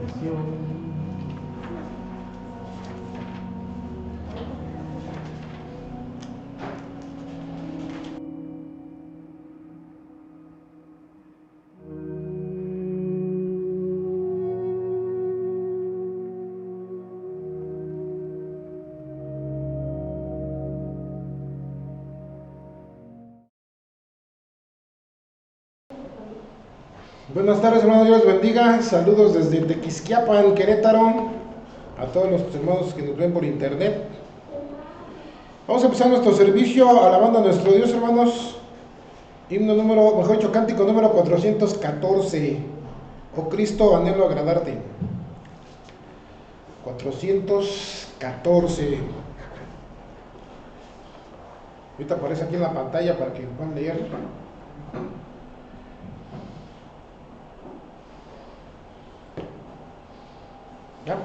bendición. Buenas tardes, hermanos, Dios les bendiga. Saludos desde Tequisquiapan, Querétaro, a todos los hermanos que nos ven por internet. Vamos a empezar nuestro servicio alabando a nuestro Dios, hermanos. Cántico número 414. Oh Cristo, anhelo agradarte. 414. Ahorita aparece aquí en la pantalla para que puedan leer. ¿Ya?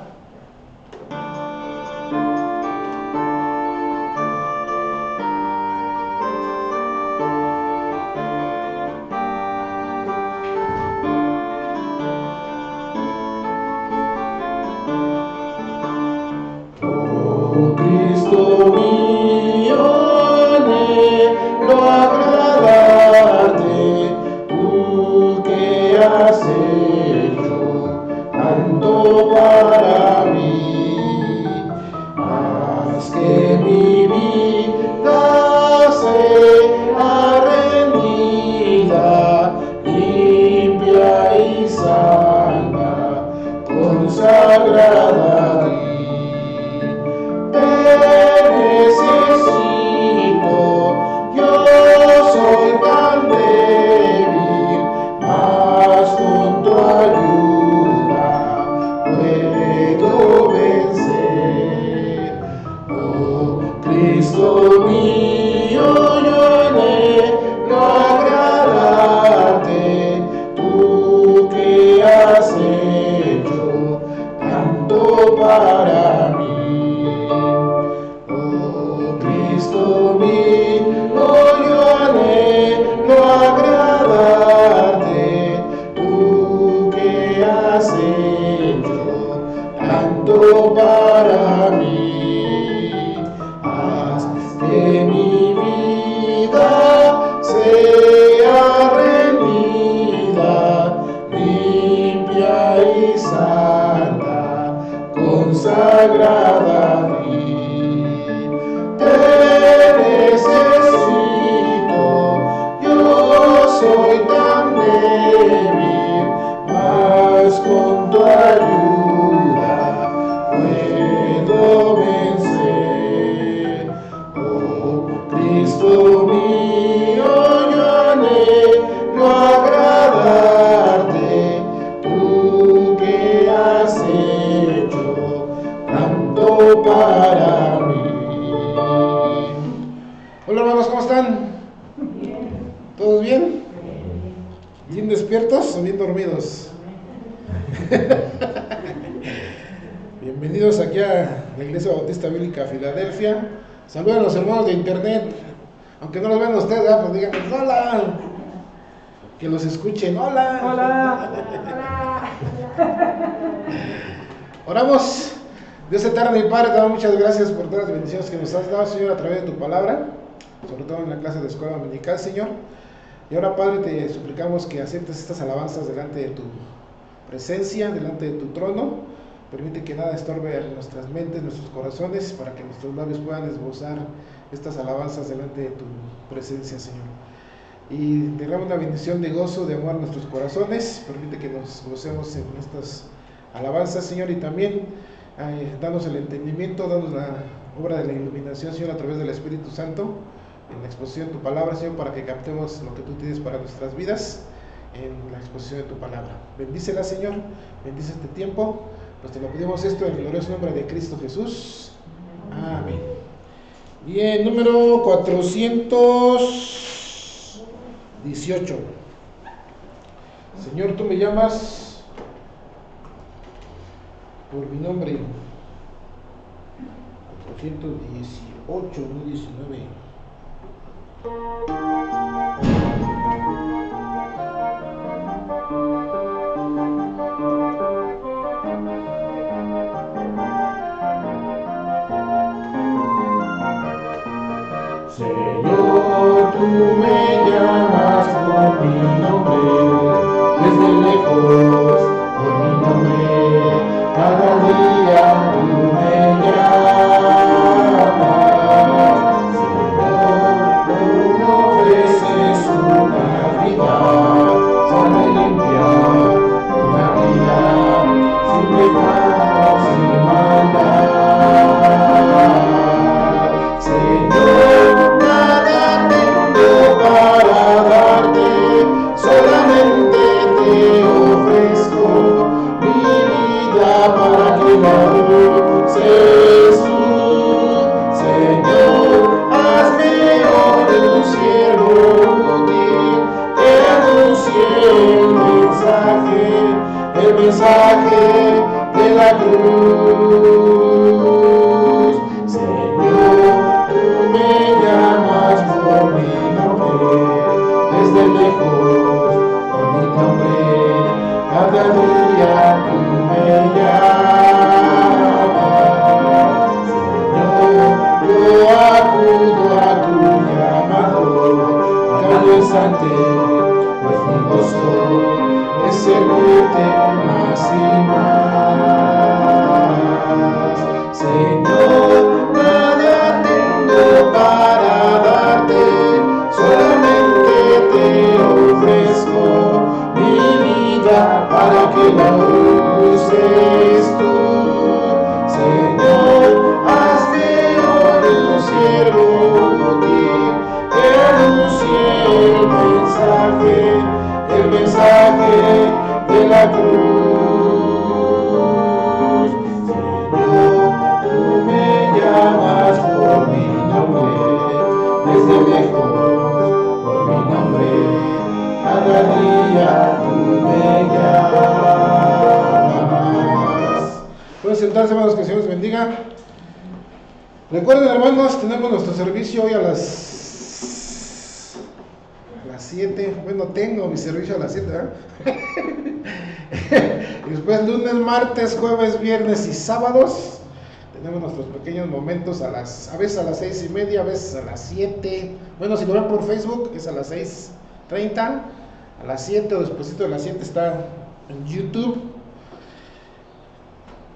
Oh Cristo mío, anhelo agradarte, tú que has hecho tanto para mí. Haz que mi vida sea rendida, limpia y santa, consagrada a ti. Te necesito, yo soy tan débil, mas con tu ayuda puedo vencer. Oh Cristo mío, yo anhelo agradarte, tú que has hecho tanto para mí. Oh Cristo mío, yo anhelo agradarte, tú que has hecho tanto para mí. Haz que mi vida sea rendida, limpia y santa, consagrada a ti. Te necesito, yo soy tan débil, mas con tu ayuda puedo vencer. Oh Cristo mío, yo anhelo agradarte, tú que has hecho tanto para mí. Hola, hermanos, ¿cómo están? ¿Todos bien? ¿Bien despiertos o bien dormidos? Bienvenidos aquí a la Iglesia Bautista Bíblica Filadelfia. Saludos a los hermanos de internet. Aunque no los vean ustedes, pues díganles hola. Que los escuchen, hola. Hola. Oramos. Dios eterno y Padre, te damos muchas gracias por todas las bendiciones que nos has dado, Señor, a través de tu palabra, sobre todo en la clase de escuela dominical, Señor. Y ahora, Padre, te suplicamos que aceptes estas alabanzas delante de tu presencia, delante de tu trono. Permite que nada estorbe a nuestras mentes, nuestros corazones, para que nuestros labios puedan esbozar estas alabanzas delante de tu presencia, Señor. Y derrama una bendición de gozo, de amor a nuestros corazones. Permite que nos gocemos en estas alabanzas, Señor, y también danos el entendimiento, danos la obra de la iluminación, Señor, a través del Espíritu Santo, en la exposición de tu palabra, Señor, para que captemos lo que tú tienes para nuestras vidas en la exposición de tu palabra. Bendícela, Señor, bendice este tiempo, pues te lo pedimos esto en el glorioso nombre de Cristo Jesús. Amén. Bien, número 418. Señor, tú me llamas por mi nombre. 418, no 19. mensaje de la cruz. Señor, tú me llamas por mi nombre, desde lejos por mi nombre, cada día tú me llamas. Señor, yo acudo a tu llamado, cada instante es mi gozo, es servirte más y más. Señor, nada tengo para darte, solamente te ofrezco mi vida para que la uses tú. Señor, hazme hoy un siervo útil, que anuncie el mensaje de la cruz. Señor, tú me llamas por mi nombre, desde lejos por mi nombre, cada día tú me llamas. Pueden sentarse, hermanos, que el Señor los bendiga. Recuerden, hermanos, tenemos nuestro servicio hoy a las 7. Bueno, tengo mi servicio a las 7, ¿verdad? Y después lunes, martes, jueves, viernes y sábados tenemos nuestros pequeños momentos a veces a las 6:30, a veces a las 7. Bueno, si lo ven por Facebook es a las 6:30, a las 7 o despuesito de las 7 está en YouTube.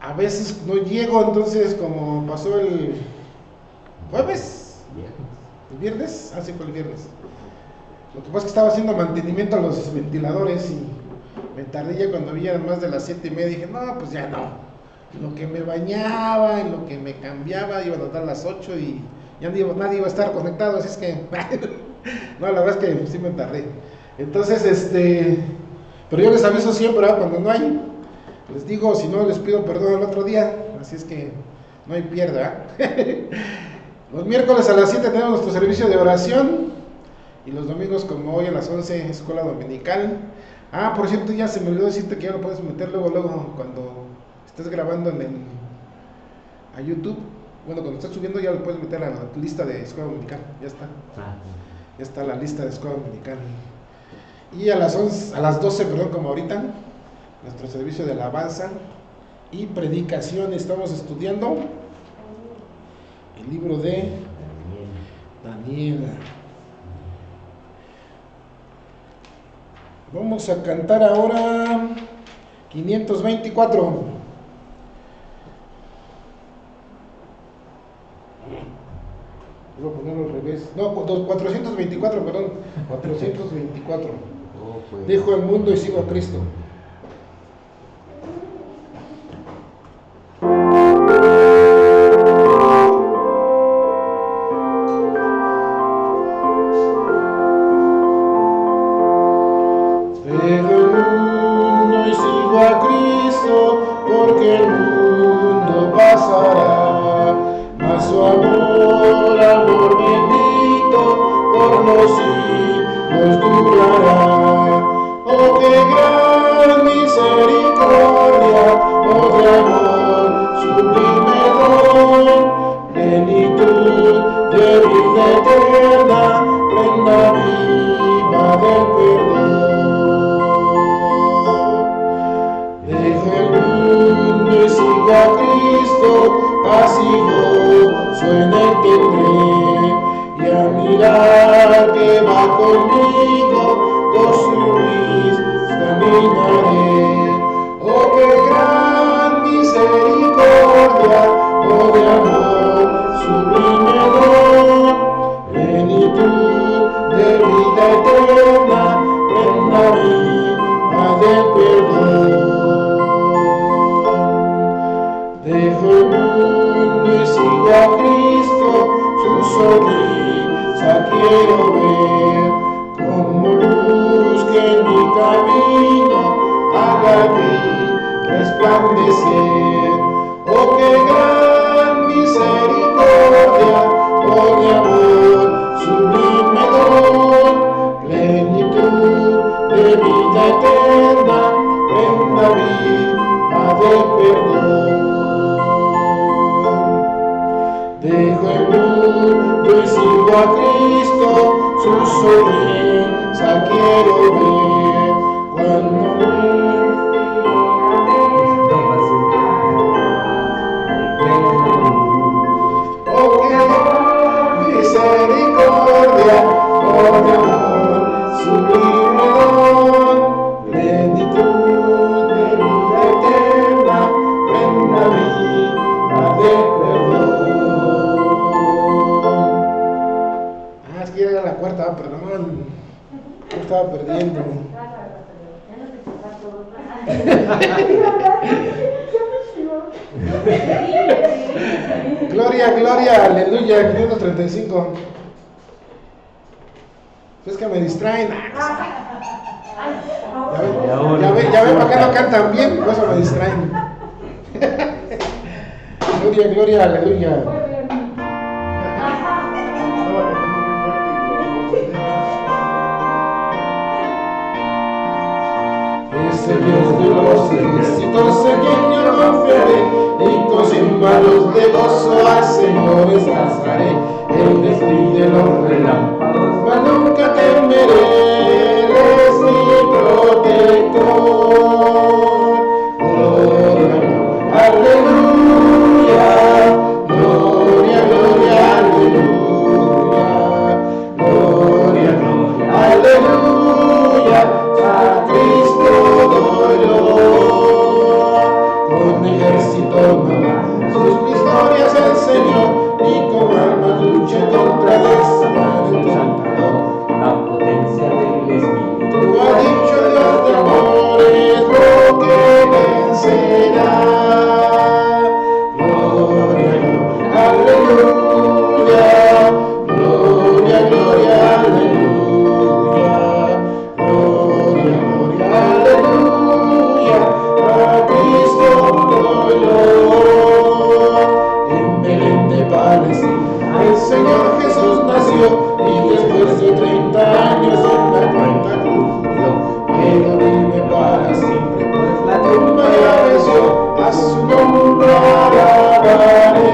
A veces no llego, entonces como pasó el jueves, el viernes, sí fue el viernes. Lo que pasa es que estaba haciendo mantenimiento a los ventiladores y me tardé ya cuando vi más de las 7:30, dije, no, pues ya no. En lo que me bañaba, en lo que me cambiaba, iban a dar las 8 y ya nadie iba a estar conectado, así es que, no, la verdad es que sí me tardé. Entonces, pero yo les aviso siempre, ¿verdad? Cuando no hay, les digo, si no les pido perdón el otro día, así es que no hay pierda. Los miércoles a las 7 tenemos nuestro servicio de oración. Y los domingos, como hoy a las 11, escuela dominical. Por cierto, ya se me olvidó decirte que ya lo puedes meter luego cuando estés grabando a YouTube. Bueno, cuando estés subiendo ya lo puedes meter a la lista de escuela dominical. Ya está. Ya está la lista de escuela dominical. Y a las 12, perdón, como ahorita, nuestro servicio de alabanza y predicación. Estamos estudiando el libro de Daniel. Vamos a cantar ahora 524. Voy a ponerlo al revés. No, 424, perdón. 424. Dejo el mundo y sigo a Cristo. Porque el mundo pasará, mas su amor, amor bendito, por los siglos durará. Oh, qué gran misericordia, oh, de amor, sublime don, plenitud de vida eterna, prenda viva del perdón. Sigo a Cristo, paz y gozo en él tendré, y al mirar que va conmigo, por su luz caminaré. Oh, qué gran misericordia, oh, de amor, sublime don, plenitud de vida eterna, prenda viva del perdón. Dejo el mundo y sigo a Cristo, su sonrisa quiero ver, como luz que en mi camino haga resplandecer. Oh, qué gran misericordia, oh, de amor, sublime don, plenitud de vida eterna, prenda viva a Cristo, su sonrisa quiero ver. Cuando oh, qué misericordia, oh mi amor, sublime don, plenitud de vida eterna, prenda vida de perdón. Es que ya era la cuarta, perdón, yo estaba perdiendo. Gloria, gloria, aleluya, 535. Es que me distraen. Ya ven, para acá no cantan bien, por eso me distraen. Gloria, gloria, aleluya. Ese Dios de los ejércitos en quien yo confiaré, y con címbalos de gozo al Señor estaré. Él despide los relámpagos, mas nunca temeré, Él es mi protector. Gloria, aleluya, gloria, gloria, aleluya, gloria, gloria, aleluya, a Cristo doy honor. Con ejército nueva, sus victorias el Señor, y con armas lucha contra el tentador. La potencia del Espíritu. Tú has dicho Dios de amor es lo que vencerá. Gloria, aleluya, gloria, gloria, aleluya, gloria, gloria, aleluya, a Cristo doy honor. En Belén de Palestina el Señor Jesús nació, y después de 30 años en la cuarta cruz murió. Pero vive para siempre, pues la tumba ya venció, a su nombre alabaré.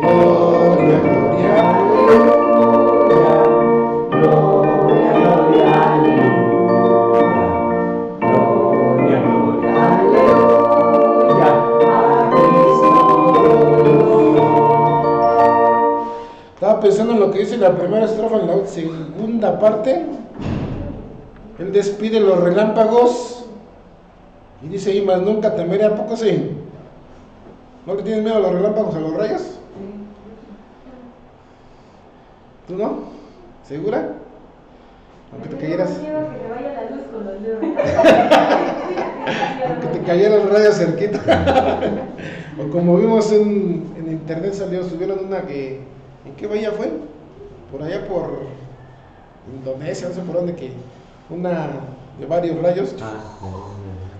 Gloria, gloria, aleluya, gloria, gloria, aleluya, gloria, gloria, aleluya, a Cristo doy honor. Estaba pensando en lo que dice la primera estrofa, en la segunda parte. Él despide los relámpagos y dice, y más nunca temeré. ¿A poco sí? ¿No le tienes miedo a los relámpagos, a los rayos? ¿Tú no? ¿Segura? Aunque te cayeras, aunque te cayeran los rayos cerquita. O como vimos en internet subieron una que, ¿en qué bahía fue? Por allá por Indonesia, no sé por dónde, que una de varios rayos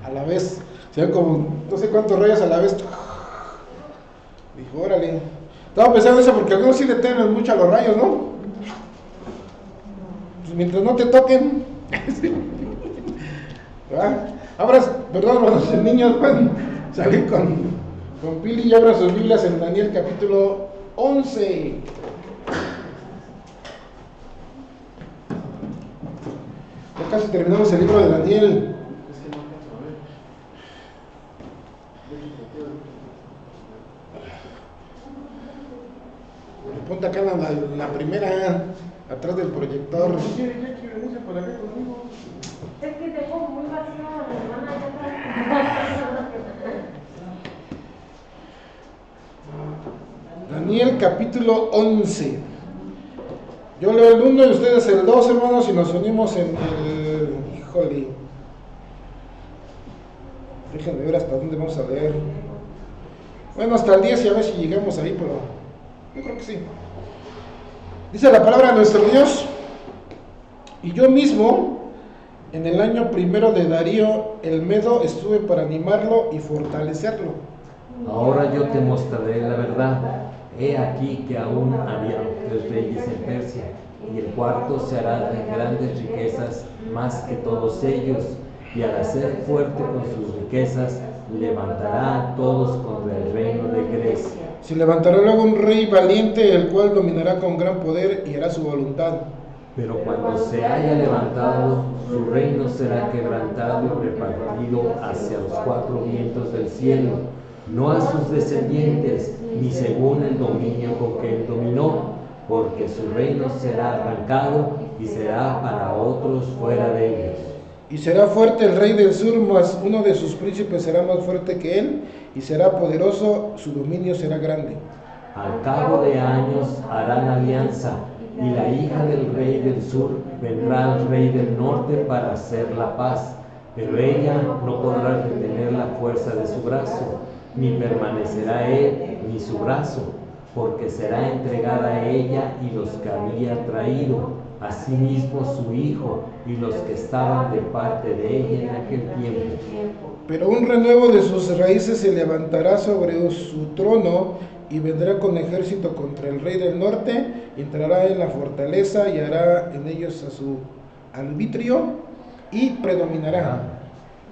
a la vez, se ven como no sé cuántos rayos a la vez. Dijo, órale. Estaba pensando eso porque algunos sí le temen mucho a los rayos, ¿no? Pues mientras no te toquen. ¿Verdad? Abras, perdón, los niños van a salir con Pili y abran sus Biblias en Daniel capítulo 11. Ya casi terminamos el libro de Daniel. Ponte acá la primera, atrás del proyector. Es que te pongo muy vacío, hermana. Daniel capítulo 11. Yo leo el 1 y ustedes el 2, hermanos, y nos unimos en el... Híjole. Déjenme ver hasta dónde vamos a leer. Bueno, hasta el 10 y a ver si llegamos ahí, pero yo creo que sí. Dice la palabra de nuestro Dios: y yo mismo, en el año primero de Darío el Medo, estuve para animarlo y fortalecerlo. Ahora yo te mostraré la verdad. He aquí que aún había 3 reyes en Persia, y el cuarto se hará de grandes riquezas más que todos ellos, y al hacer fuerte con sus riquezas, levantará a todos contra el reino de Grecia. Se levantará luego un rey valiente, el cual dominará con gran poder y hará su voluntad. Pero cuando se haya levantado, su reino será quebrantado y repartido hacia los cuatro vientos del cielo, no a sus descendientes, ni según el dominio con que él dominó, porque su reino será arrancado y será para otros fuera de ellos. Y será fuerte el rey del sur, mas uno de sus príncipes será más fuerte que él, y será poderoso, su dominio será grande. Al cabo de años harán alianza, y la hija del rey del sur vendrá al rey del norte para hacer la paz, pero ella no podrá retener la fuerza de su brazo, ni permanecerá él ni su brazo, porque será entregada a ella y los que había traído, asimismo su hijo y los que estaban de parte de ella en aquel tiempo. Pero un renuevo de sus raíces se levantará sobre su trono, y vendrá con ejército contra el rey del norte, entrará en la fortaleza y hará en ellos a su arbitrio y predominará.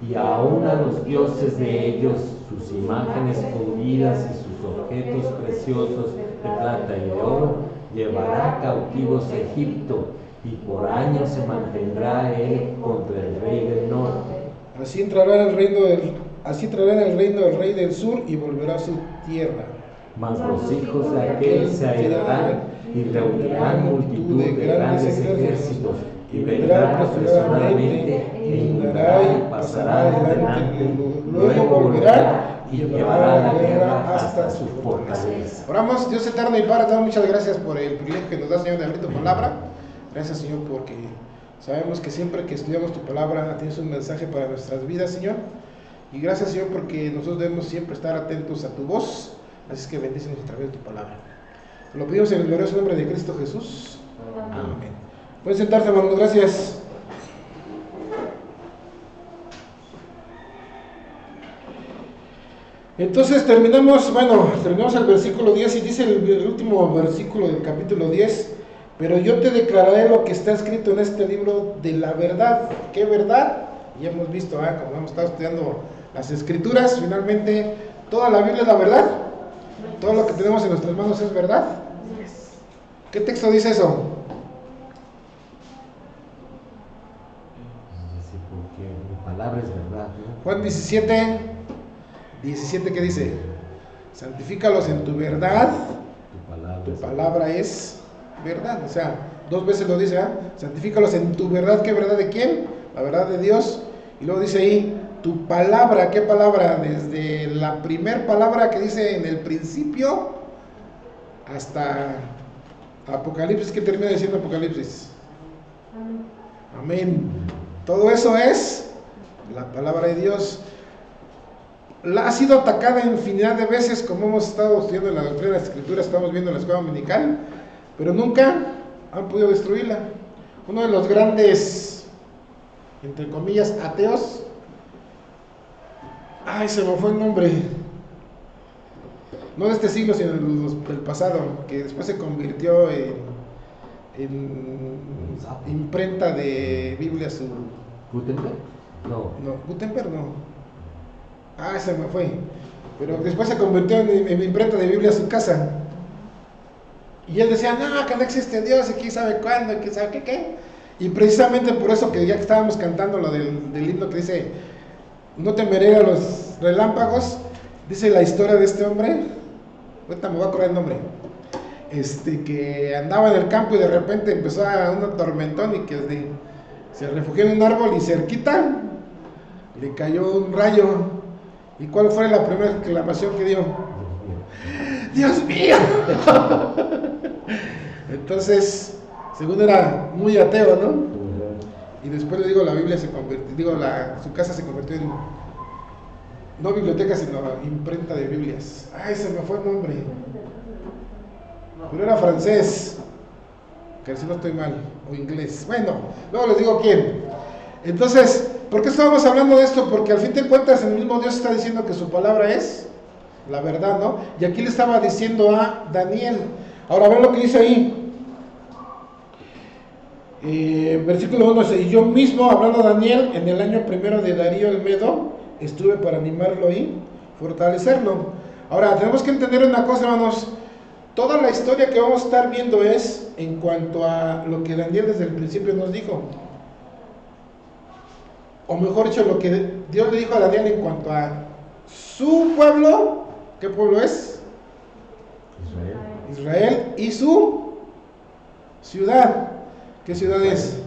Y aún a los dioses de ellos, sus imágenes fundidas y sus objetos preciosos de plata y de oro, llevará cautivos a Egipto, y por años se mantendrá él contra el rey del norte. Así entrará en el reino del rey del sur y volverá a su tierra. Mas los hijos de aquel se airarán y reunirán multitud de grandes ejércitos, y vendrán apresuradamente, e inundará y pasará adelante, luego volverá y llevará la guerra hasta su fortaleza. Oramos. Dios eterno y Padre, te damos muchas gracias por el privilegio que nos da, Señor, de abrir tu palabra. Gracias, Señor, porque sabemos que siempre que estudiamos tu palabra tienes un mensaje para nuestras vidas, Señor. Y gracias, Señor, porque nosotros debemos siempre estar atentos a tu voz. Así es que bendícenos a través de tu palabra. Lo pedimos en el glorioso nombre de Cristo Jesús. Amén. Pueden sentarse, hermanos. Gracias. Entonces terminamos el versículo 10 y dice el último versículo del capítulo 10: pero yo te declararé lo que está escrito en este libro de la verdad. ¿Qué verdad? Ya hemos visto, como hemos estado estudiando las escrituras, finalmente toda la Biblia es la verdad. Todo lo que tenemos en nuestras manos es verdad. ¿Qué texto dice eso? Sí, porque mi palabra es verdad, ¿no? Juan 17, ¿qué dice? Santifícalos en tu verdad, tu palabra es verdad. O sea, dos veces lo dice, santifícalos en tu verdad. ¿Qué verdad de quién? La verdad de Dios. Y luego dice ahí, tu palabra. ¿Qué palabra? Desde la primer palabra que dice en el principio hasta Apocalipsis. ¿Qué termina diciendo Apocalipsis? Amén. Todo eso es la palabra de Dios. Ha sido atacada infinidad de veces, como hemos estado estudiando en la doctrina de las Escrituras, estamos viendo en la escuela dominical, pero nunca han podido destruirla. Uno de los grandes, entre comillas, ateos, se me fue el nombre, no de este siglo, sino del pasado, que después se convirtió en imprenta de Biblia su... ¿Gutenberg? No. No, Gutenberg no. Se me fue. Pero después se convirtió en imprenta de Biblia su casa. Y él decía, no, que no existe Dios, y quién sabe cuándo, y quién sabe qué. Y precisamente por eso que ya que estábamos cantando lo del himno que dice, no temeré a los relámpagos, dice la historia de este hombre, ahorita me voy a acordar el nombre, que andaba en el campo y de repente empezó un tormentón y que se refugió en un árbol y cerquita le cayó un rayo. ¿Y cuál fue la primera exclamación que dio? ¡Dios mío! Entonces, según era muy ateo, ¿no? Y después le digo, la Biblia se convirtió, su casa se convirtió en, no biblioteca, sino imprenta de Biblias. Se me fue el nombre. Pero era francés, que si no estoy mal, o inglés. Bueno, luego les digo quién. Entonces, ¿por qué estábamos hablando de esto? Porque al fin de cuentas el mismo Dios está diciendo que su palabra es la verdad, ¿no? Y aquí le estaba diciendo a Daniel. Ahora ven lo que dice ahí. Versículo 1 dice, y yo mismo, hablando a Daniel, en el año primero de Darío el Medo, estuve para animarlo y fortalecerlo. Ahora, tenemos que entender una cosa, hermanos. Toda la historia que vamos a estar viendo es en cuanto a lo que Daniel desde el principio nos dijo. O mejor dicho, lo que Dios le dijo a Daniel en cuanto a su pueblo. ¿Qué pueblo es? Israel. Y su ciudad. ¿Qué ciudad es?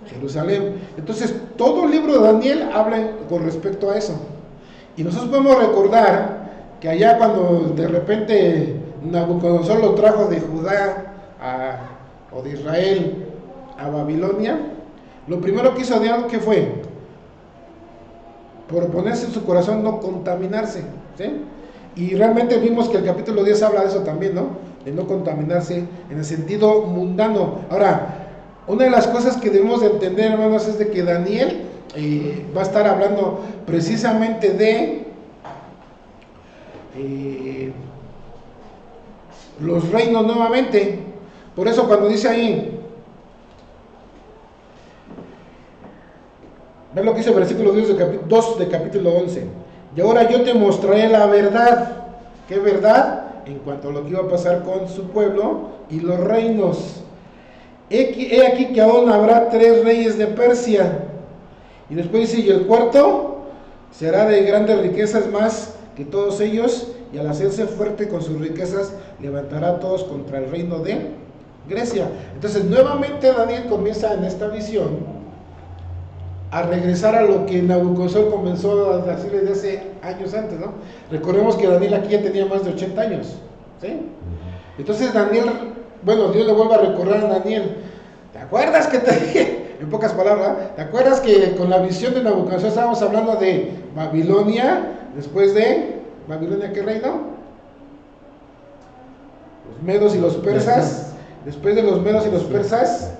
Jerusalén. Entonces, todo el libro de Daniel habla con respecto a eso. Y nosotros podemos recordar que allá cuando de repente Nabucodonosor lo trajo de Judá o de Israel a Babilonia, lo primero que hizo Daniel, ¿qué fue? Por ponerse en su corazón no contaminarse, ¿sí? Y realmente vimos que el capítulo 10 habla de eso también, ¿no? De no contaminarse en el sentido mundano. Ahora, una de las cosas que debemos de entender, hermanos, es de que Daniel va a estar hablando precisamente de los reinos nuevamente. Por eso cuando dice ahí, ven lo que dice el versículo 2 de capítulo 11. Y ahora yo te mostraré la verdad. ¿Qué verdad? En cuanto a lo que iba a pasar con su pueblo y los reinos. He aquí que aún habrá 3 reyes de Persia. Y después dice, y el cuarto será de grandes riquezas más que todos ellos, y al hacerse fuerte con sus riquezas, levantará a todos contra el reino de Grecia. Entonces, nuevamente Daniel comienza en esta visión a regresar a lo que Nabucodonosor comenzó a decirle desde hace años antes, ¿no? Recordemos que Daniel aquí ya tenía más de 80 años, ¿sí? Entonces Daniel, bueno, Dios le vuelve a recordar a Daniel, ¿te acuerdas que te dije? En pocas palabras, ¿te acuerdas que con la visión de Nabucodonosor estábamos hablando de Babilonia, después de Babilonia, ¿qué reino? Los medos y los persas, después de los medos y los persas,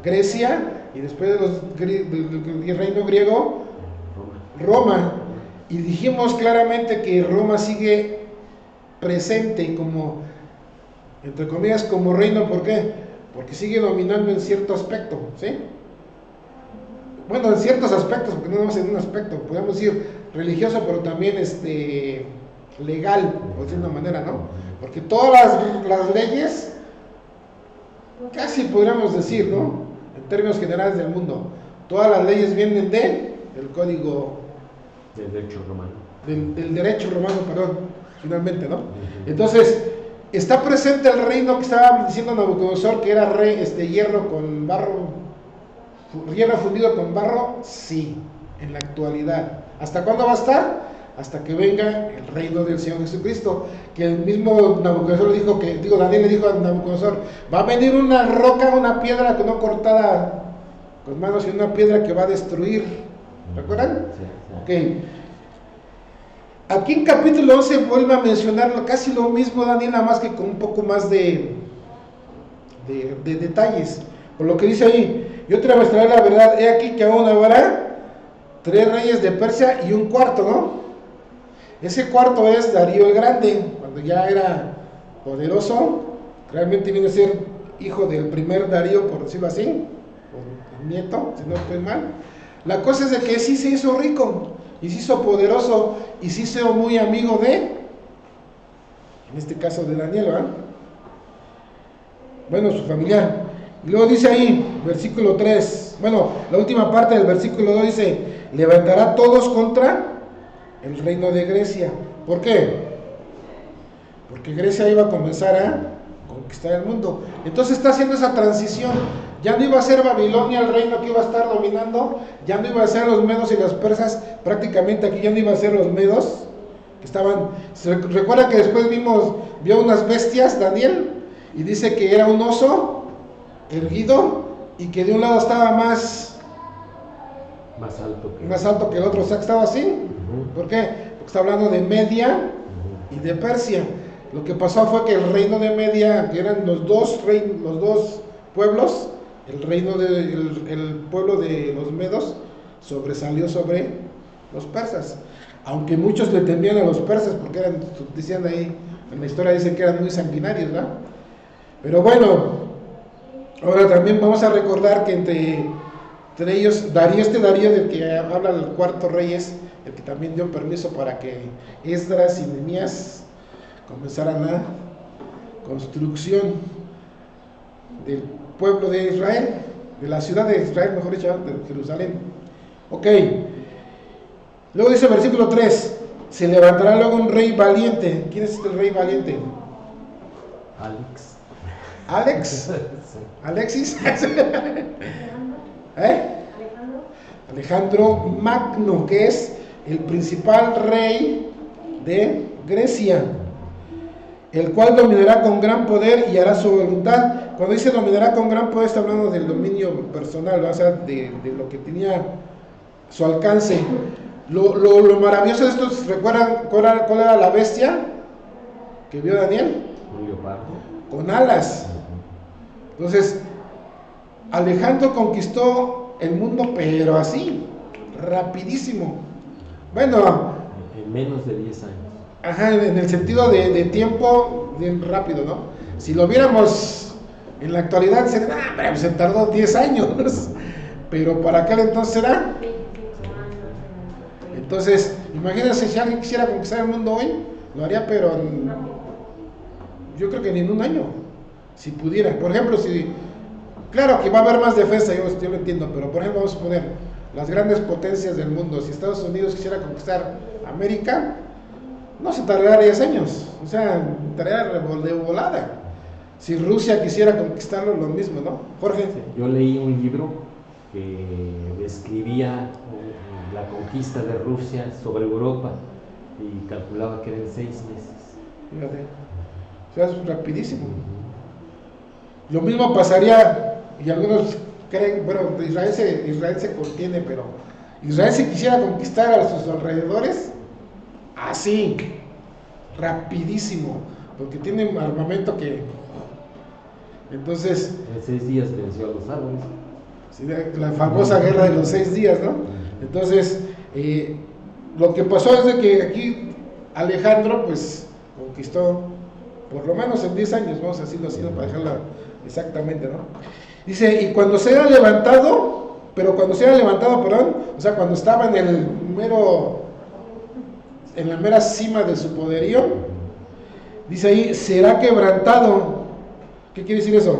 Grecia, y después del reino griego, Roma. Y dijimos claramente que Roma sigue presente como, entre comillas, como reino. ¿Por qué? Porque sigue dominando en cierto aspecto, ¿sí? Bueno, en ciertos aspectos, porque no en un aspecto, podemos decir religioso, pero también legal, por decir de una manera, ¿no? Porque todas las leyes, casi podríamos decir, ¿no? En términos generales del mundo, todas las leyes vienen del código del derecho romano. Del derecho romano, perdón, finalmente, ¿no? Entonces, está presente el reino que estaba diciendo Nabucodonosor, que era hierro con barro, hierro fundido con barro, sí, en la actualidad. ¿Hasta cuándo va a estar? Hasta que venga el reino del Señor Jesucristo, que el mismo Nabucodonosor Daniel le dijo a Nabucodonosor, va a venir una roca, una piedra que no cortada con manos, y una piedra que va a destruir. ¿Recuerdan? Sí. Ok. Aquí en capítulo 11 vuelve a mencionarlo, casi lo mismo Daniel, nada más que con un poco más de detalles. Por lo que dice ahí, yo te mostraré la verdad, he aquí que aún habrá 3 reyes de Persia y un cuarto, ¿no? Ese cuarto es Darío el Grande, cuando ya era poderoso, realmente viene a ser hijo del primer Darío, por decirlo así, o nieto, si no estoy mal. La cosa es de que sí se hizo rico, y se hizo poderoso, y se hizo muy amigo en este caso de Daniel, ¿verdad? Bueno, su familiar. Y luego dice ahí, versículo 3, bueno, la última parte del versículo 2 dice, levantará todos contra el reino de Grecia. ¿Por qué? Porque Grecia iba a comenzar a conquistar el mundo. Entonces está haciendo esa transición. Ya no iba a ser Babilonia el reino que iba a estar dominando, ya no iba a ser los medos y los persas, prácticamente aquí ya no iba a ser los medos, que estaban, se recuerda que después vio unas bestias, Daniel, y dice que era un oso erguido, y que de un lado estaba más alto que el otro, o sea que estaba así. ¿Por qué? Porque está hablando de Media y de Persia. Lo que pasó fue que el reino de Media, que eran los dos pueblos, el pueblo de los medos sobresalió sobre los persas, aunque muchos le temían a los persas porque decían ahí, en la historia dicen que eran muy sanguinarios, ¿no? Pero bueno, ahora también vamos a recordar que entre ellos, Darío del que habla el cuarto rey, es el que también dio permiso para que Esdras y Nehemías comenzaran la construcción del pueblo de Israel, de la ciudad de Israel, mejor dicho, de Jerusalén. Ok. Luego dice versículo 3, se levantará luego un rey valiente. ¿Quién es este rey valiente? Alex. ¿Alex? Sí. ¿Alexis? Alejandro. ¿Eh? Alejandro. Alejandro Magno, que es el principal rey de Grecia, el cual dominará con gran poder y hará su voluntad. Cuando dice dominará con gran poder, está hablando del dominio personal, ¿no? O sea, de lo que tenía su alcance. Lo maravilloso de esto, ¿recuerdan cuál era la bestia que vio Daniel? Un leopardo. Con alas. Entonces, Alejandro conquistó el mundo, pero así, rapidísimo. Bueno, En menos de 10 años. ajá, en el sentido de tiempo, bien rápido, ¿no? Si lo viéramos en la actualidad, sería, pues se tardó 10 años, pero para aquel entonces era. 25 años. Entonces, imagínense si alguien quisiera conquistar el mundo hoy, lo haría, pero yo creo que ni en un año, si pudiera. Por ejemplo, claro que va a haber más defensa, yo lo entiendo, pero por ejemplo, vamos a poner las grandes potencias del mundo. Si Estados Unidos quisiera conquistar América, no se tardaría 10 años, o sea, tardaría de volada. Si Rusia quisiera conquistarlo, lo mismo, ¿no? Jorge. Yo leí un libro que describía la conquista de Rusia sobre Europa y calculaba que eran 6 meses. Fíjate, o sea, es rapidísimo. Lo mismo pasaría, y algunos creen, bueno, Israel se contiene, pero Israel si quisiera conquistar a sus alrededores, así, rapidísimo, porque tiene armamento que, entonces, En 6 días venció a los árabes. sí, la famosa guerra de los 6 días, ¿no? Entonces, lo que pasó es de que aquí Alejandro, pues, conquistó, por lo menos en 10 años, vamos a decirlo así, ¿no? Para dejarla exactamente, ¿no? Dice, y cuando se era levantado, perdón, o sea, cuando estaba en la mera cima de su poderío, dice ahí, será quebrantado. ¿Qué quiere decir eso?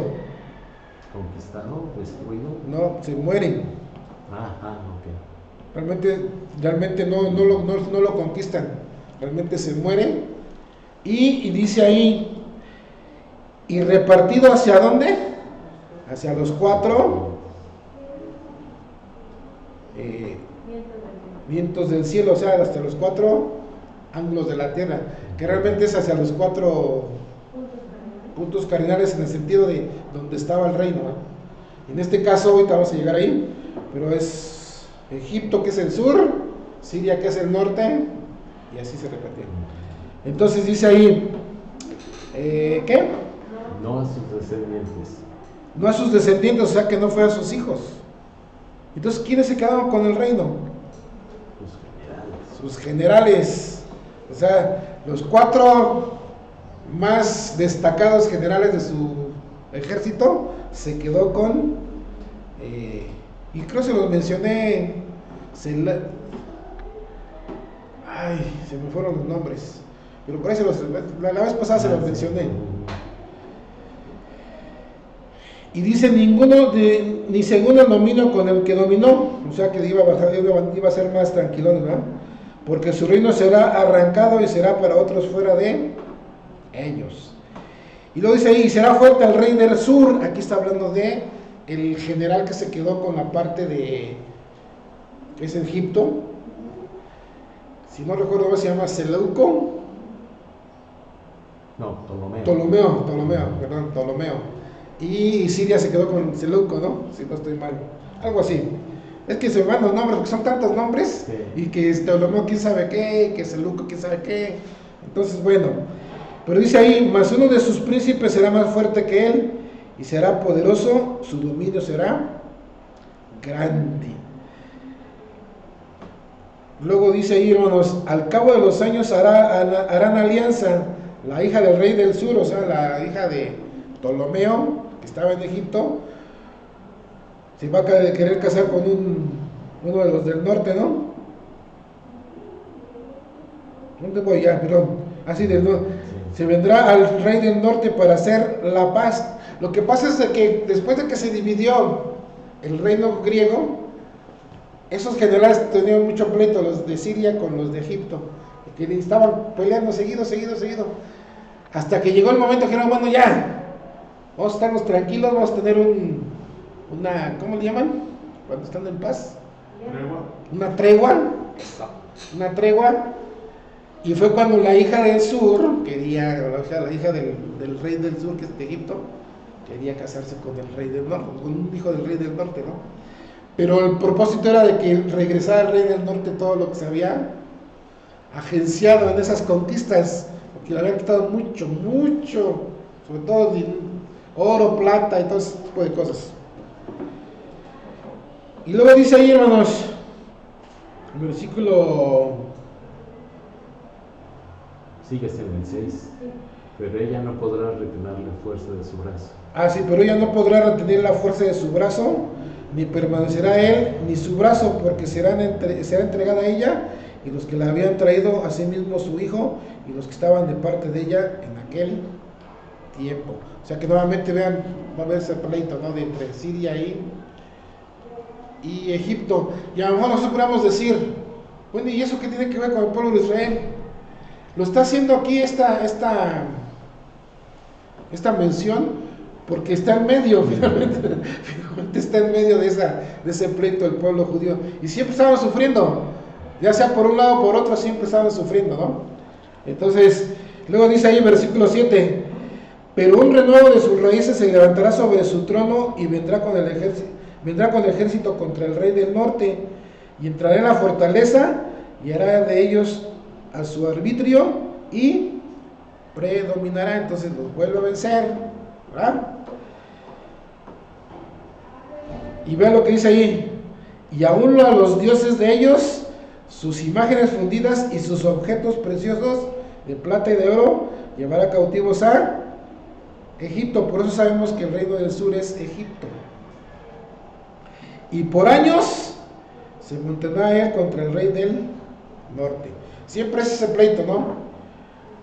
Conquistado, destruido. No, se mueren. Ok. Realmente no lo conquistan, realmente se mueren. Y dice ahí, y repartido hacia dónde? Hacia los 4 vientos del cielo, o sea, hasta los 4 ángulos de la tierra, que realmente es hacia los 4 puntos cardinales en el sentido de donde estaba el reino, ¿no? En este caso, ahorita vamos a llegar ahí, pero es Egipto, que es el sur, Siria, que es el norte, y así se repetía. Entonces dice ahí, ¿qué? No a sus descendientes. No a sus descendientes, o sea que no fue a sus hijos. Entonces, ¿quiénes se quedaron con el reino? Sus generales. Sus generales, o sea, los 4 más destacados generales de su ejército se quedó con, y creo que se los mencioné, se me fueron los nombres, pero por ahí la vez pasada se los mencioné. Y dice, ni según el dominio con el que dominó, o sea que iba a bajar, iba a ser más tranquilo, ¿verdad? Porque su reino será arrancado y será para otros fuera de ellos. Y luego dice ahí, será fuerte el rey del sur. Aquí está hablando de el general que se quedó con la parte de, es Egipto, si no recuerdo cómo se llama, Seleuco. No, Ptolomeo. Y Siria se quedó con Seleuco, ¿no? Si no estoy mal. Algo así. Es que se me van los nombres, porque son tantos nombres. Sí. Y que Ptolomeo quién sabe qué, que Seleuco quién sabe qué. Entonces, bueno. Pero dice ahí, mas uno de sus príncipes será más fuerte que él, y será poderoso, su dominio será grande. Luego dice ahí, hermanos, al cabo de los años harán alianza la hija del rey del sur, o sea, la hija de Ptolomeo, que estaba en Egipto, se va a querer casar con uno de los del norte, ¿no? ¿Dónde voy ya? Perdón. Así del norte. Se vendrá al rey del norte para hacer la paz. Lo que pasa es de que después de que se dividió el reino griego, esos generales tenían mucho pleito, los de Siria con los de Egipto, que estaban peleando seguido, hasta que llegó el momento que dijeron, bueno, ya, vamos a estarnos tranquilos, vamos a tener una, ¿cómo le llaman? Cuando están en paz. Una tregua. Y fue cuando la hija del sur la hija del rey del sur, que es de Egipto, quería casarse con el rey del norte, con un hijo del rey del norte, ¿no? Pero el propósito era de que regresara el rey del norte todo lo que se había agenciado en esas conquistas, porque le habían quitado mucho, sobre todo oro, plata y todo ese tipo de cosas. Y luego dice ahí, hermanos, el versículo... Sigues en el 6. Pero ella no podrá retener la fuerza de su brazo. Sí, pero ella no podrá retener la fuerza de su brazo, ni permanecerá él, ni su brazo, porque será entregada a ella, y los que la habían traído a sí mismo su hijo, y los que estaban de parte de ella en aquel tiempo. O sea que nuevamente vean, va a haber ese pleito, ¿no? De entre Siria y Egipto. Y a lo mejor nosotros podríamos decir, bueno, ¿y eso qué tiene que ver con el pueblo de Israel? Lo está haciendo aquí esta mención porque está en medio, finalmente está en medio de ese pleito del pueblo judío. Y siempre estaban sufriendo, ya sea por un lado o por otro, siempre estaban sufriendo, ¿no? Entonces, luego dice ahí en versículo 7, pero un renuevo de sus raíces se levantará sobre su trono y vendrá con el ejército contra el rey del norte, y entrará en la fortaleza y hará de ellos a su arbitrio y predominará. Entonces los vuelve a vencer, ¿verdad? Y vean lo que dice ahí, y aún a los dioses de ellos, sus imágenes fundidas y sus objetos preciosos de plata y de oro, llevará cautivos a Egipto. Por eso sabemos que el reino del sur es Egipto. Y por años se mantendrá él contra el rey del norte. Siempre es ese pleito, ¿no?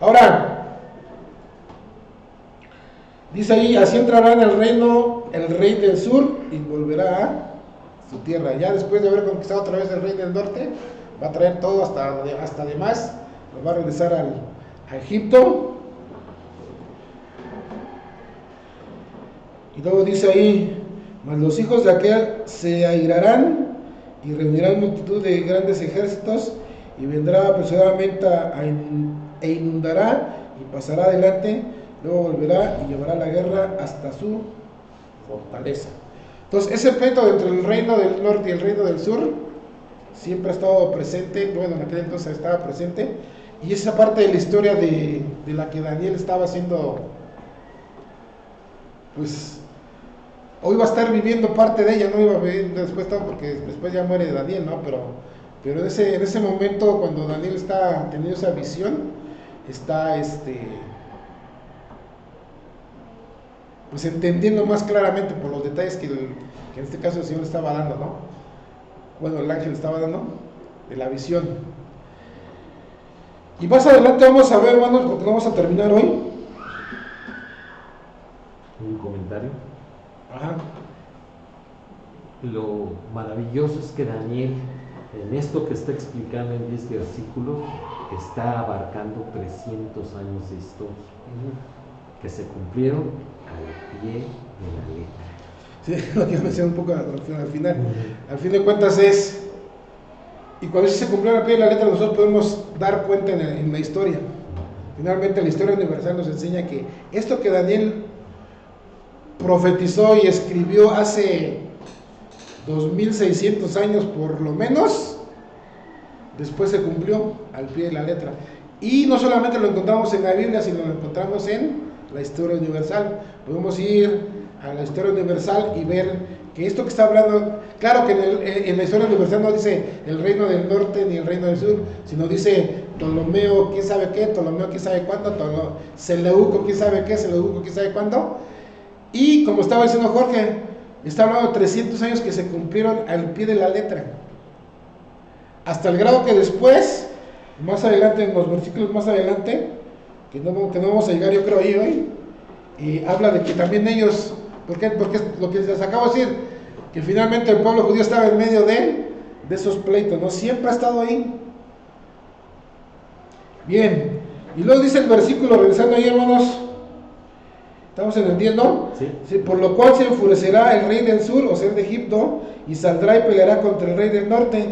Ahora, dice ahí, así entrará en el reino el rey del sur y volverá a su tierra. Ya después de haber conquistado otra vez el rey del norte, va a traer todo hasta demás, lo va a regresar a Egipto. Y luego dice ahí, mas los hijos de aquel se airarán y reunirán multitud de grandes ejércitos, y vendrá apresuradamente e inundará y pasará adelante, luego volverá y llevará la guerra hasta su fortaleza. Entonces ese pleito entre el reino del norte y el reino del sur siempre ha estado presente, bueno, en aquel entonces estaba presente, y esa parte de la historia de la que Daniel estaba haciendo, pues hoy va a estar viviendo parte de ella, no iba a vivir después todo, porque después ya muere Daniel, ¿no? Pero en ese momento, cuando Daniel está teniendo esa visión, está pues entendiendo más claramente por los detalles que en este caso el Señor le estaba dando, ¿no? Bueno, el ángel estaba dando de la visión. Y más adelante vamos a ver, hermanos, porque no vamos a terminar hoy. Un comentario. Ajá. Lo maravilloso es que Daniel, en esto que está explicando en 10 versículos, está abarcando 300 años de historia, que se cumplieron al pie de la letra. Sí, lo que mencioné un poco al final. Al fin de cuentas y cuando se cumplió al pie de la letra, nosotros podemos dar cuenta en la historia. Finalmente la historia universal nos enseña que esto que Daniel profetizó y escribió hace 2600 años por lo menos, después se cumplió al pie de la letra. Y no solamente lo encontramos en la Biblia, sino lo encontramos en la historia universal. Podemos ir a la historia universal y ver que esto que está hablando, claro que en la historia universal no dice el reino del norte ni el reino del sur, sino dice Ptolomeo quién sabe qué, Ptolomeo quién sabe cuándo, Seleuco quién sabe qué, Seleuco quién sabe cuándo. Y como estaba diciendo Jorge, está hablando de 300 años que se cumplieron al pie de la letra, hasta el grado que después, más adelante, en los versículos más adelante, que no vamos a llegar yo creo ahí hoy, y habla de que también ellos, porque lo que les acabo de decir, que finalmente el pueblo judío estaba en medio de esos pleitos, ¿no? Siempre ha estado ahí. Bien, y luego dice el versículo, regresando ahí, hermanos, estamos en el 10, ¿no? Sí. Sí, por lo cual se enfurecerá el rey del sur, o sea, de Egipto, y saldrá y peleará contra el rey del norte,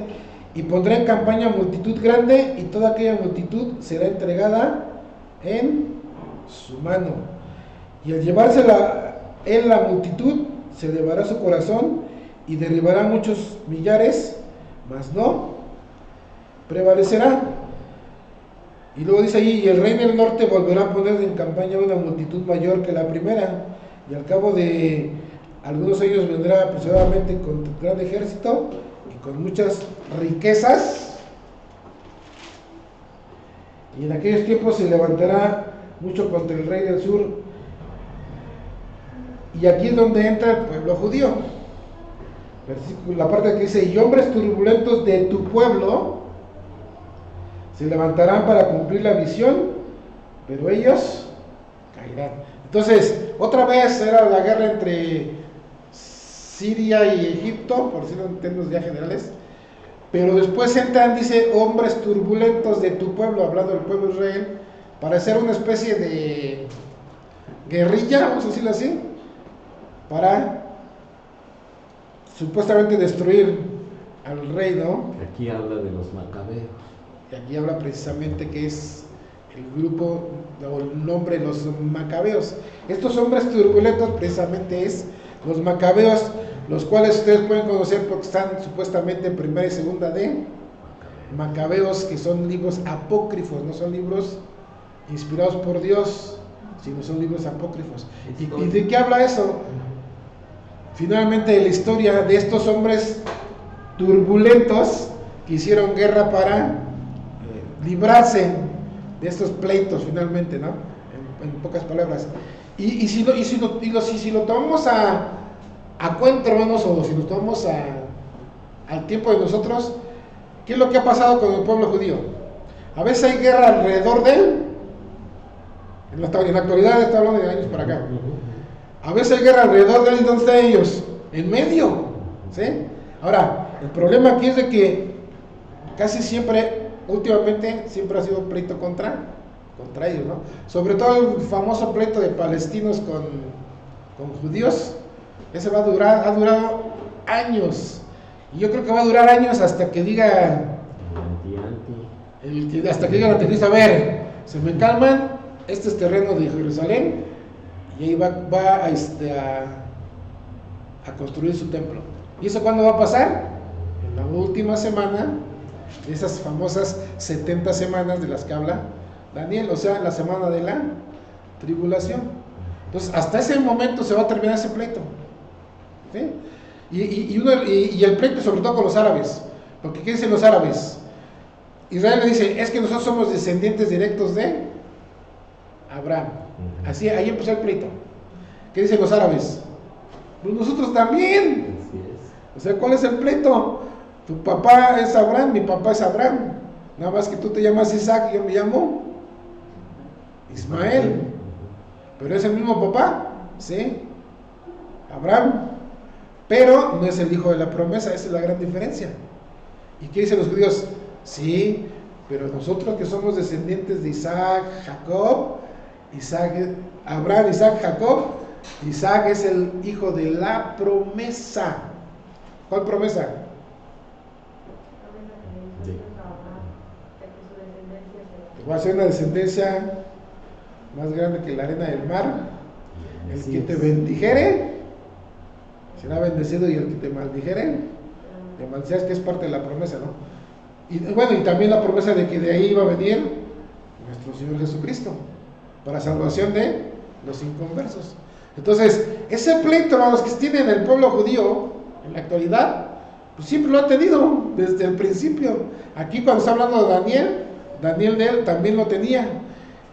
y pondrá en campaña multitud grande, y toda aquella multitud será entregada en su mano. Y al llevársela en la multitud, se elevará su corazón, y derribará muchos millares, mas no prevalecerá. Y luego dice allí, y el rey del norte volverá a poner en campaña una multitud mayor que la primera, y al cabo de algunos años vendrá apresuradamente con gran ejército y con muchas riquezas, y en aquellos tiempos se levantará mucho contra el rey del sur. Y aquí es donde entra el pueblo judío. La parte que dice, y hombres turbulentos de tu pueblo se levantarán para cumplir la visión, pero ellos caerán. Entonces, otra vez era la guerra entre Siria y Egipto, por decirlo en términos ya generales, pero después entran, dice, hombres turbulentos de tu pueblo, hablando del pueblo de Israel, para hacer una especie de guerrilla, vamos a decirlo así, para supuestamente destruir al rey, ¿no? Aquí habla de los macabeos. Y aquí habla precisamente que es el grupo, o el nombre, los macabeos. Estos hombres turbulentos precisamente es los macabeos, los cuales ustedes pueden conocer porque están supuestamente en primera y segunda de Macabeos, que son libros apócrifos, no son libros inspirados por Dios, sino son libros apócrifos. ¿Y de qué habla eso? Finalmente, la historia de estos hombres turbulentos que hicieron guerra para librarse de estos pleitos finalmente, ¿no? En pocas palabras. Y si lo tomamos a cuenta, hermanos, o si lo tomamos al tiempo de nosotros, ¿qué es lo que ha pasado con el pueblo judío? A veces hay guerra alrededor de él, en la actualidad está hablando de años para acá. A veces hay guerra alrededor de él, ¿dónde están ellos? En medio, ¿sí? Ahora, el problema aquí es de que casi siempre, últimamente, siempre ha sido un pleito contra ellos, ¿no? Sobre todo el famoso pleito de palestinos con judíos, ese ha durado años, y yo creo que va a durar años hasta que diga, hasta que diga el anticristo, a ver, se me calman, este es terreno de Jerusalén, y ahí va a construir su templo. ¿Y eso cuándo va a pasar? En la última semana, esas famosas 70 semanas de las que habla Daniel, o sea, la semana de la tribulación. Entonces, hasta ese momento se va a terminar ese pleito, ¿sí? Y el pleito sobre todo con los árabes, porque ¿qué dicen los árabes? Israel le dice, es que nosotros somos descendientes directos de Abraham. Así, ahí empezó el pleito. ¿Qué dicen los árabes? Pues nosotros también. Así es. O sea, ¿cuál es el pleito? Tu papá es Abraham, mi papá es Abraham. Nada más que tú te llamas Isaac y yo me llamo Ismael. Pero es el mismo papá, ¿sí? Abraham. Pero no es el hijo de la promesa, esa es la gran diferencia. ¿Y qué dicen los judíos? Sí, pero nosotros que somos descendientes de Isaac, Jacob, Abraham, Isaac, Jacob, Isaac es el hijo de la promesa. ¿Cuál promesa? Te voy a hacer una descendencia más grande que la arena del mar. El que te bendijere será bendecido, y el que te maldijere te maldecirás, que es parte de la promesa, ¿no? Y bueno, y también la promesa de que de ahí iba a venir nuestro Señor Jesucristo para salvación de los inconversos. Entonces, ese pleito, los que tienen el pueblo judío en la actualidad, pues siempre lo ha tenido desde el principio. Aquí cuando está hablando de Daniel de él también lo tenía.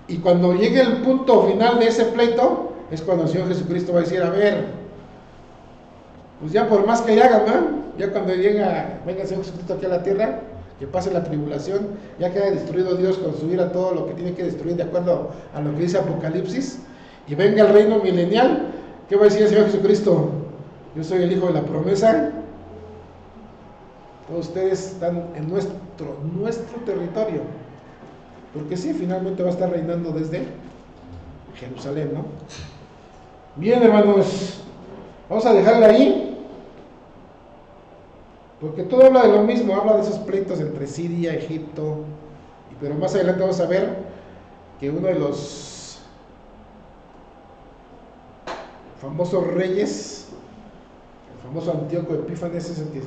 Y cuando llegue el punto final de ese pleito, es cuando el Señor Jesucristo va a decir, a ver, pues ya por más que le hagan, ¿no? Ya cuando venga el Señor Jesucristo aquí a la tierra, que pase la tribulación, ya que haya destruido Dios con su ira todo lo que tiene que destruir de acuerdo a lo que dice Apocalipsis, y venga el reino milenial. ¿Qué va a decir el Señor Jesucristo? Yo soy el hijo de la promesa. Todos ustedes están en nuestro territorio, porque sí, finalmente va a estar reinando desde Jerusalén, ¿no? Bien, hermanos, vamos a dejarla ahí, porque todo habla de lo mismo, habla de esos pleitos entre Siria, Egipto, pero más adelante vamos a ver que uno de los famosos reyes, el famoso Antíoco Epífanes, es el que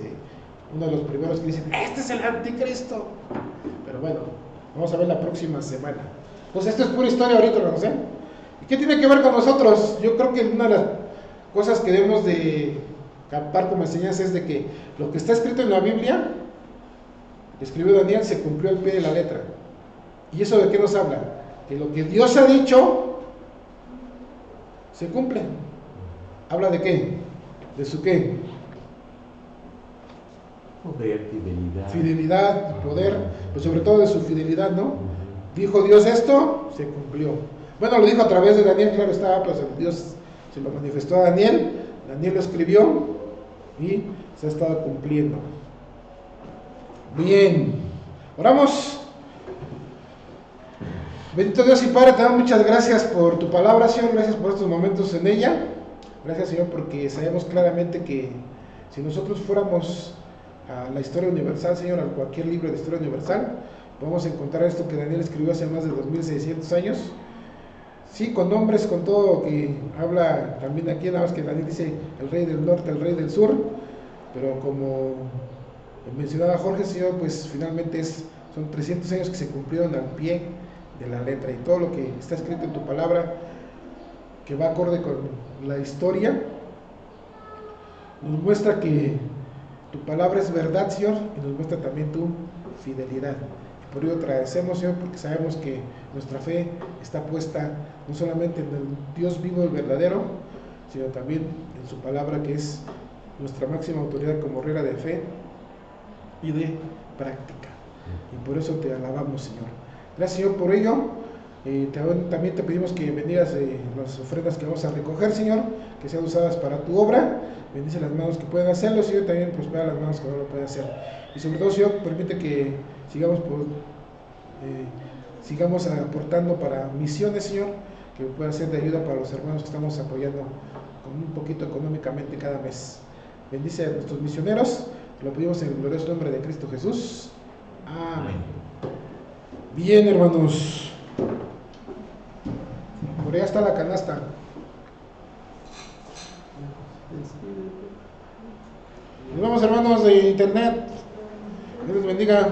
uno de los primeros que dicen, este es el anticristo. Pero bueno, vamos a ver la próxima semana. Pues esto es pura historia ahorita, hermanos, ¿eh? ¿Y qué tiene que ver con nosotros? Yo creo que una de las cosas que debemos de captar como enseñanza es de que lo que está escrito en la Biblia, que escribió Daniel, se cumplió al pie de la letra. ¿Y eso de qué nos habla? Que lo que Dios ha dicho se cumple. ¿Habla de qué? ¿De su qué? Poder, fidelidad. Fidelidad, poder, pero sobre todo de su fidelidad, ¿no? Dijo Dios esto, se cumplió. Bueno, lo dijo a través de Daniel, claro estaba, pues Dios se lo manifestó a Daniel, Daniel lo escribió y se ha estado cumpliendo. Bien, oramos. Bendito Dios y Padre, te damos muchas gracias por tu palabra, Señor, gracias por estos momentos en ella. Gracias, Señor, porque sabemos claramente que si nosotros fuéramos a la historia universal, Señor, a cualquier libro de historia universal, podemos encontrar esto que Daniel escribió hace más de 2600 años. Sí, con nombres, con todo, que habla también aquí, nada más que Daniel dice el rey del norte, el rey del sur, pero como mencionaba Jorge, Señor, pues finalmente son 300 años que se cumplieron al pie de la letra, y todo lo que está escrito en tu palabra, que va acorde con la historia, nos muestra que tu palabra es verdad, Señor, y nos muestra también tu fidelidad. Y por ello te agradecemos, Señor, porque sabemos que nuestra fe está puesta no solamente en el Dios vivo y verdadero, sino también en su palabra, que es nuestra máxima autoridad como regla de fe y de práctica. Y por eso te alabamos, Señor. Gracias, Señor, por ello. También te pedimos que bendigas las ofrendas que vamos a recoger, Señor, que sean usadas para tu obra. Bendice las manos que pueden hacerlo, Señor, también prospera las manos que no lo pueden hacer. Y sobre todo, Señor, permite que sigamos aportando para misiones, Señor, que pueda ser de ayuda para los hermanos que estamos apoyando con un poquito económicamente cada mes. Bendice a nuestros misioneros, lo pedimos en el glorioso nombre de Cristo Jesús. Amén. Bien, hermanos. Por allá está la canasta. Nos vemos, hermanos de internet. Dios les bendiga.